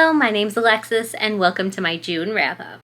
Hello, my name's Alexis and welcome to my June wrap-up.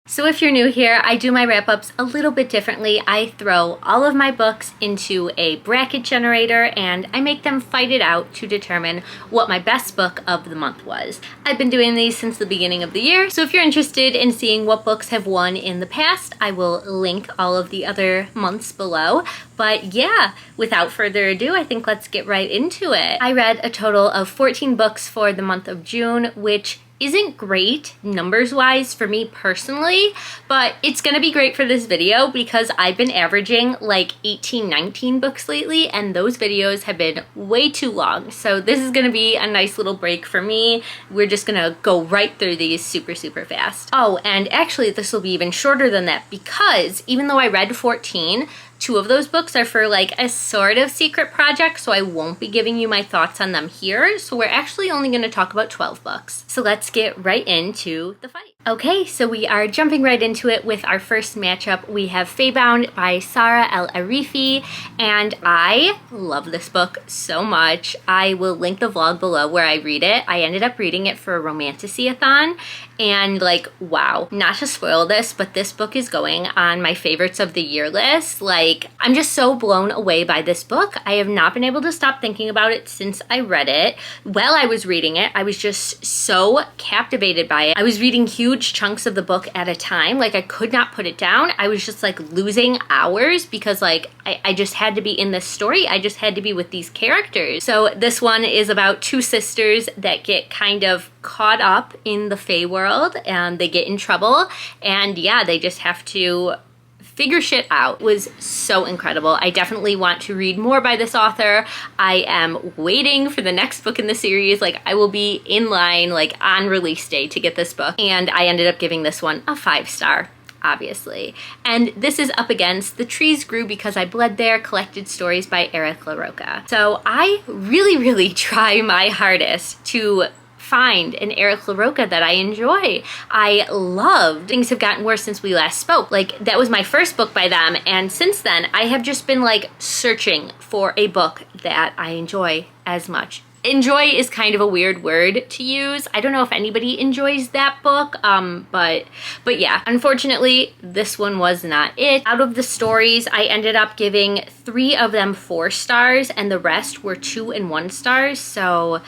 So if you're new here, I do my wrap-ups a little bit differently. I throw all of my books into a bracket generator and I make them fight it out to determine what my best book of the month was. I've been doing these since the beginning of the year, so if you're interested in seeing what books have won in the past, I will link all of the other months below. But yeah, without further ado, I think let's get right into it. I read a total of 14 books for the month of June, which isn't great numbers-wise for me personally, but it's gonna be great for this video because I've been averaging like 18, 19 books lately, and those videos have been way too long. So this is gonna be a nice little break for me. We're just gonna go right through these super fast. Oh, and actually this will be even shorter than that because even though I read 14, 2 of those books are for like a sort of secret project, so I won't be giving you my thoughts on them here. So we're actually only going to talk about 12 books. So let's get right into the fight. Okay, so we are jumping right into it with our first matchup. We have Faebound by Sara El-Arifi, and I love this book so much. I will link the vlog below where I read it. I ended up reading it for a Romantasy-a-thon, and like, wow, not to spoil this, but this book is going on my favorites of the year list. Like, I'm just so blown away by this book. I have not been able to stop thinking about it since I read it. While I was reading it, I was just so captivated by it. I was reading huge chunks of the book at a time. Like, I could not put it down. I was just like losing hours because like I just had to be in this story. I just had to be with these characters. So this one is about 2 sisters that get kind of caught up in the Fae world and they get in trouble, and yeah, they just have to figure shit out. It was so incredible. I definitely want to read more by this author. I am waiting for the next book in the series. Like, I will be in line like on release day to get this book, and I ended up giving this one a 5-star. Obviously. And this is up against The Trees Grew Because I Bled There, Collected Stories by Eric LaRocca. So I really try my hardest to find an Eric LaRocca that I enjoy. I love Things Have Gotten Worse Since We Last Spoke. Like, that was my first book by them, and since then I have just been like searching for a book that I enjoy as much. Enjoy is kind of a weird word to use. I don't know if anybody enjoys that book, but yeah, unfortunately, this one was not it. Out of the stories, I ended up giving 3 of them 4 stars, and the rest were 2 and 1 stars, so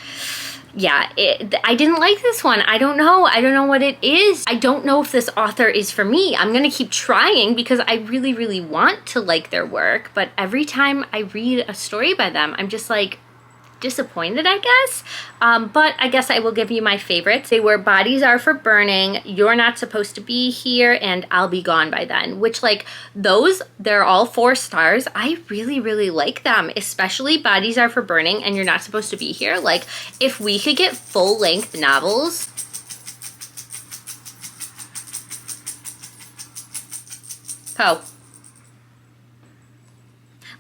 yeah, I didn't like this one. I don't know what it is. I don't know if this author is for me. I'm gonna keep trying because I really want to like their work, but every time I read a story by them, I'm just like disappointed, I guess. But I guess I will give you my favorites. They were Bodies Are for Burning, You're Not Supposed to Be Here, and I'll Be Gone by Then, which like those, they're all 4 stars. I really like them, especially Bodies Are for Burning and You're Not Supposed to Be Here. Like, if we could get full-length novels.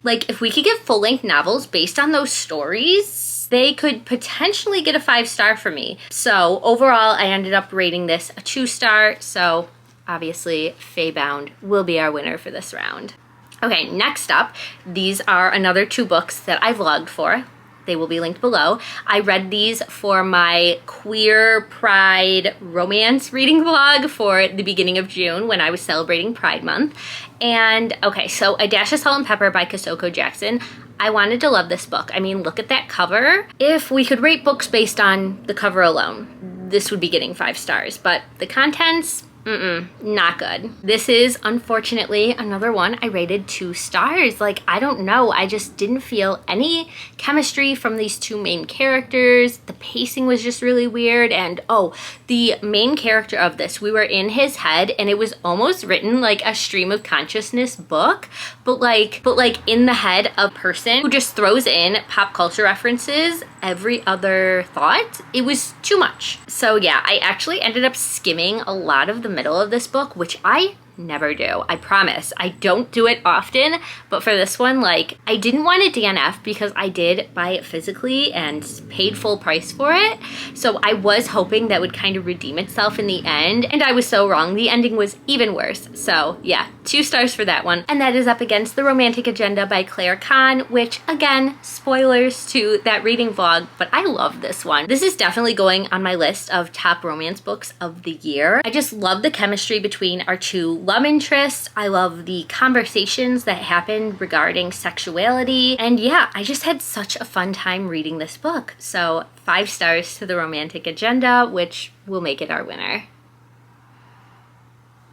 Like, if we could get full-length novels based on those stories, they could potentially get a 5-star for me. So overall, I ended up rating this a 2-star, so obviously Faebound will be our winner for this round. Okay, next up, these are another 2 books that I vlogged for. They will be linked below. I read these for my Queer Pride romance reading vlog for the beginning of June when I was celebrating Pride Month. And okay, so A Dash of Salt and Pepper by Kosoko Jackson. I wanted to love this book. I mean, look at that cover. If we could rate books based on the cover alone, this would be getting 5 stars, but the contents, not good. This is unfortunately another one I rated 2 stars. Like, I don't know, I just didn't feel any chemistry from these 2 main characters. The pacing was just really weird, and oh, the main character of this, we were in his head, and it was almost written like a stream of consciousness book, but like in the head of a person who just throws in pop culture references every other thought. It was too much. So yeah, I actually ended up skimming a lot of the middle of this book, which I never do. I promise. I don't do it often, but for this one, like, I didn't want a DNF because I did buy it physically and paid full price for it. So I was hoping that would kind of redeem itself in the end, and I was so wrong. The ending was even worse. So yeah, 2 stars for that one. And that is up against The Romantic Agenda by Claire Kahn, which again, spoilers to that reading vlog, but I love this one. This is definitely going on my list of top romance books of the year. I just love the chemistry between our 2 love interests. I love the conversations that happen regarding sexuality. And yeah, I just had such a fun time reading this book. So 5 stars to The Romantic Agenda, which will make it our winner.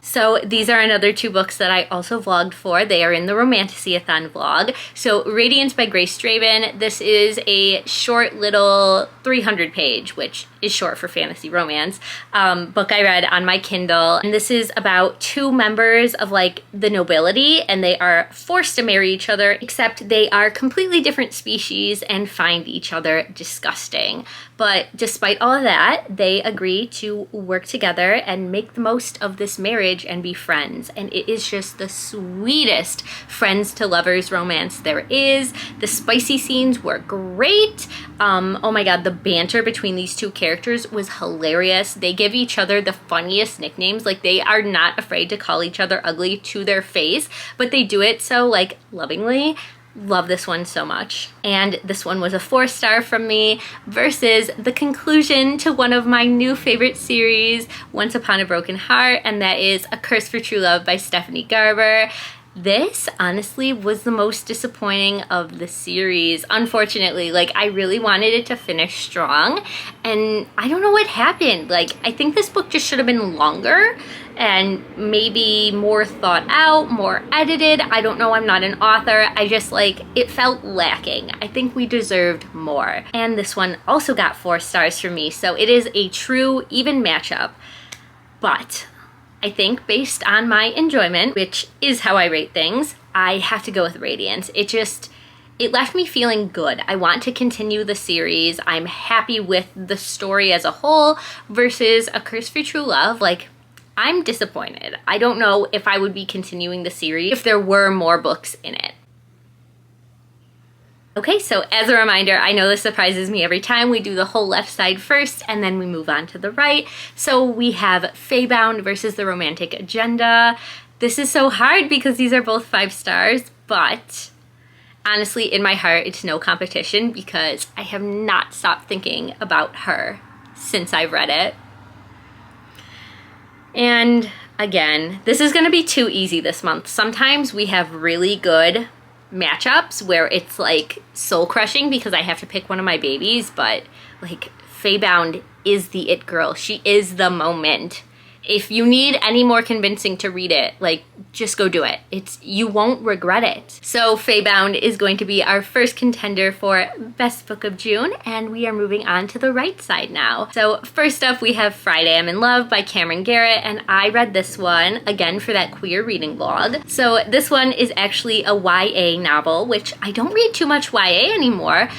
So these are another 2 books that I also vlogged for. They are in the Romantasy-a-thon vlog. So Radiance by Grace Draven. This is a short little 300-page, which is short for fantasy romance, book I read on my Kindle. And this is about 2 members of like the nobility, and they are forced to marry each other, except they are completely different species and find each other disgusting. But despite all of that, they agree to work together and make the most of this marriage and be friends. And it is just the sweetest friends to lovers romance there is. The spicy scenes were great. Oh my god, the banter between these 2 characters was hilarious. They give each other the funniest nicknames. Like, they are not afraid to call each other ugly to their face, but they do it so like lovingly. Love this one so much. And this one was a 4-star from me, versus the conclusion to one of my new favorite series, Once Upon a Broken Heart, and that is A Curse for True Love by Stephanie Garber. This honestly was the most disappointing of the series, unfortunately. Like, I really wanted it to finish strong, and I don't know what happened. Like, I think this book just should have been longer and maybe more thought out, more edited. I don't know, I'm not an author. I just, like, it felt lacking. I think we deserved more. And this one also got 4 stars from me, so it is a true even matchup. But I think based on my enjoyment, which is how I rate things, I have to go with Radiance. It left me feeling good. I want to continue the series. I'm happy with the story as a whole, versus A Curse for True Love. Like, I'm disappointed. I don't know if I would be continuing the series if there were more books in it. Okay, so as a reminder, I know this surprises me every time, we do the whole left side first and then we move on to the right. So we have Faebound versus The Romantic Agenda. This is so hard because these are both 5 stars, but honestly, in my heart, it's no competition because I have not stopped thinking about her since I've read it. And again, this is gonna be too easy this month. Sometimes we have really good matchups where it's like soul crushing because I have to pick one of my babies, but like Faebound is the it girl. She is the moment. If you need any more convincing to read it, like, just go do it. You won't regret it. So Faebound is going to be our first contender for Best Book of June, and we are moving on to the right side now. So first up, we have Friday I'm in Love by Cameron Garrett, and I read this one, again, for that queer reading vlog. So this one is actually a YA novel, which I don't read too much YA anymore,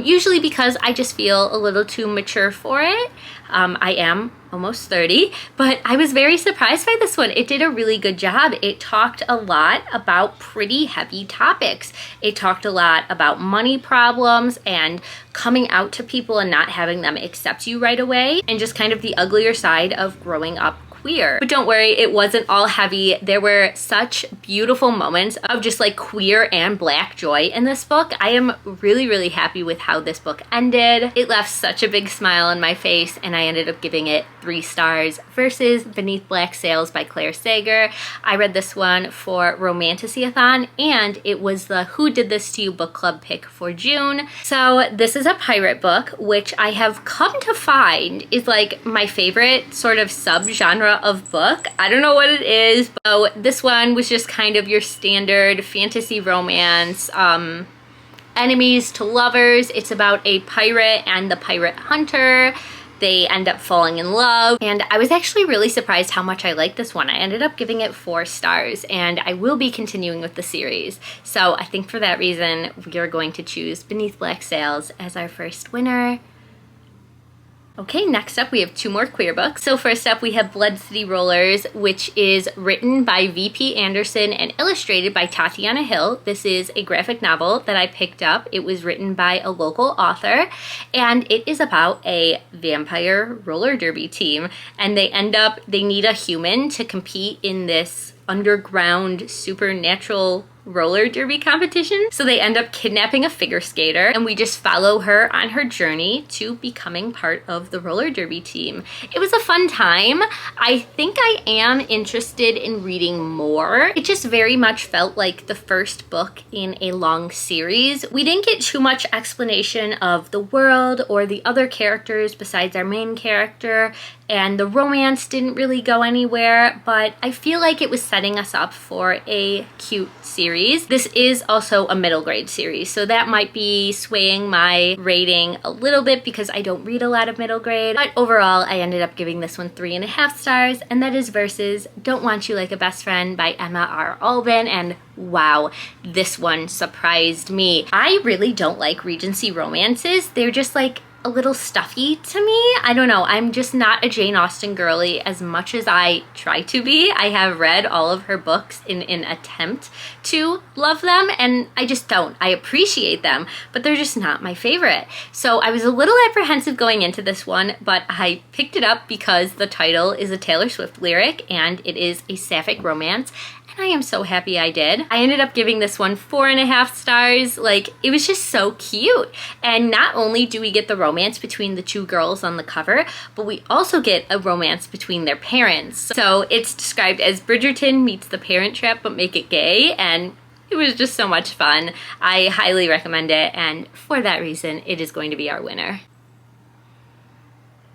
usually because I just feel a little too mature for it. I am almost 30, but I was very surprised by this one. It did a really good job. It talked a lot about pretty heavy topics. It talked a lot about money problems and coming out to people and not having them accept you right away, and just kind of the uglier side of growing up queer. But don't worry, it wasn't all heavy. There were such beautiful moments of just like queer and Black joy in this book. I am really, really happy with how this book ended. It left such a big smile on my face, and I ended up giving it 3 stars versus Beneath Black Sails by Claire Sager. I read this one for Romantasy-a-thon, and it was the Who Did This to You book club pick for June. So this is a pirate book, which I have come to find is like my favorite sort of sub-genre of book. I don't know what it is, but this one was just kind of your standard fantasy romance, enemies to lovers. It's about a pirate and the pirate hunter. They end up falling in love, and I was actually really surprised how much I liked this one. I ended up giving it 4 stars, and I will be continuing with the series. So I think for that reason, we are going to choose Beneath Black Sails as our first winner. Okay, next up we have 2 more queer books. So first up we have Blood City Rollers, which is written by V.P. Anderson and illustrated by Tatiana Hill. This is a graphic novel that I picked up. It was written by a local author, and it is about a vampire roller derby team, and they need a human to compete in this underground supernatural roller derby competition. So they end up kidnapping a figure skater, and we just follow her on her journey to becoming part of the roller derby team. It was a fun time. I think I am interested in reading more. It just very much felt like the first book in a long series. We didn't get too much explanation of the world or the other characters besides our main character, and the romance didn't really go anywhere, but I feel like it was setting us up for a cute series. This is also a middle grade series, so that might be swaying my rating a little bit because I don't read a lot of middle grade. But overall, I ended up giving this one 3.5 stars, and that is versus Don't Want You Like a Best Friend by Emma R. Albin. And wow, this one surprised me. I really don't like Regency romances. They're just like a little stuffy to me. I don't know. I'm just not a Jane Austen girly as much as I try to be. I have read all of her books in an attempt to love them, and I just don't. I appreciate them, but they're just not my favorite. So I was a little apprehensive going into this one, but I picked it up because the title is a Taylor Swift lyric and it is a sapphic romance. I am so happy I did. I ended up giving this one 4.5 stars. Like, it was just so cute. And not only do we get the romance between the 2 girls on the cover, but we also get a romance between their parents. So it's described as Bridgerton meets The Parent Trap but make it gay, and it was just so much fun. I highly recommend it, and for that reason, it is going to be our winner.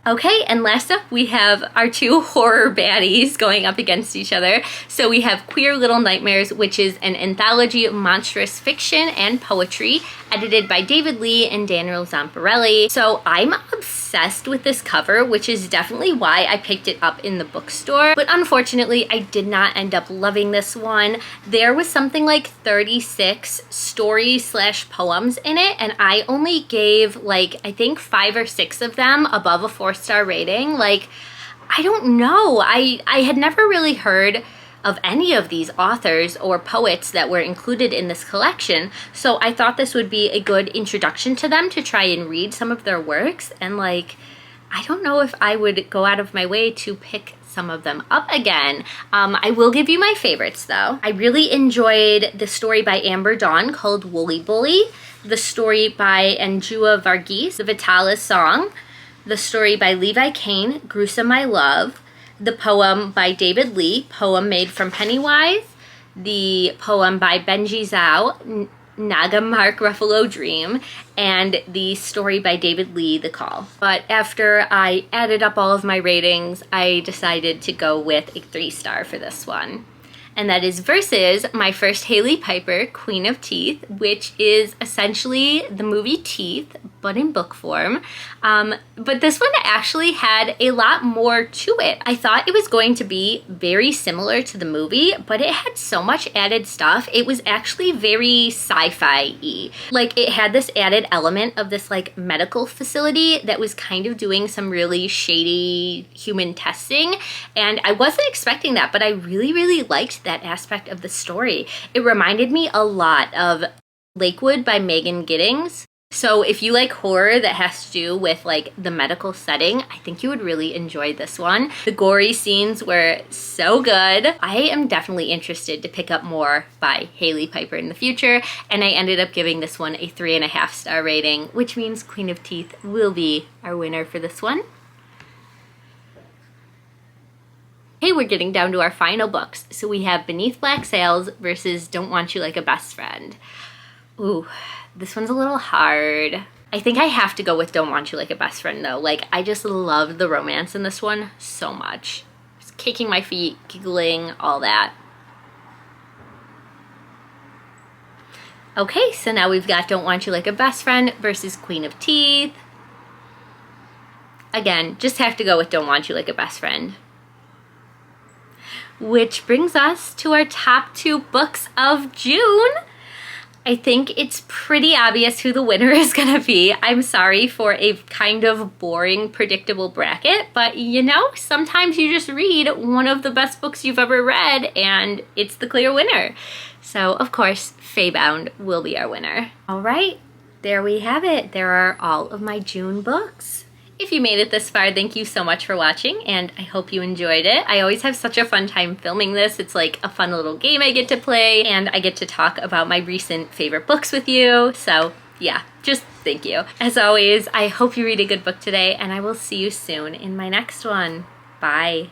Okay, and last up we have our 2 horror baddies going up against each other. So we have Queer Little Nightmares, which is an anthology of monstrous fiction and poetry, edited by David Lee and Daniel Zamparelli. So I'm obsessed with this cover, which is definitely why I picked it up in the bookstore. But unfortunately, I did not end up loving this one. There was something like 36 stories/poems in it, and I only gave like, I think 5 or 6 of them above a 4-star rating. Like, I don't know. I had never really heard of any of these authors or poets that were included in this collection, so I thought this would be a good introduction to them to try and read some of their works, and like, I don't know if I would go out of my way to pick some of them up again. I will give you my favorites though. I really enjoyed the story by Amber Dawn called Woolly Bully, the story by Anjua Varghese, The Vitalis Song, the story by Levi Kane, Gruesome My Love, the poem by David Lee, Poem Made from Pennywise, the poem by Benji Zhao, Naga Mark Ruffalo Dream, and the story by David Lee, The Call. But after I added up all of my ratings, I decided to go with a 3-star for this one. And that is versus my first Hailey Piper, Queen of Teeth, which is essentially the movie Teeth, but in book form. But this one actually had a lot more to it. I thought it was going to be very similar to the movie, but it had so much added stuff. It was actually very sci-fi-y. Like, it had this added element of this like medical facility that was kind of doing some really shady human testing, and I wasn't expecting that, but I really, really liked that aspect of the story. It reminded me a lot of Lakewood by Megan Giddings. So if you like horror that has to do with like the medical setting, I think you would really enjoy this one. The gory scenes were so good. I am definitely interested to pick up more by Hailey Piper in the future, and I ended up giving this one a 3.5-star rating, which means Queen of Teeth will be our winner for this one. Okay, we're getting down to our final books. So we have Beneath Black Sails versus Don't Want You Like a Best Friend. Ooh, this one's a little hard. I think I have to go with Don't Want You Like a Best Friend though. Like, I just love the romance in this one so much. Just kicking my feet, giggling, all that. Okay, so now we've got Don't Want You Like a Best Friend versus Queen of Teeth. Again, just have to go with Don't Want You Like a Best Friend. Which brings us to our top 2 books of June. I think it's pretty obvious who the winner is gonna be. I'm sorry for a kind of boring, predictable bracket, but you know, sometimes you just read one of the best books you've ever read and it's the clear winner. So of course, Faybound will be our winner. All right, there we have it. There are all of my June books. If you made it this far, thank you so much for watching, and I hope you enjoyed it. I always have such a fun time filming this. It's like a fun little game I get to play, and I get to talk about my recent favorite books with you. So yeah, just thank you. As always, I hope you read a good book today, and I will see you soon in my next one. Bye.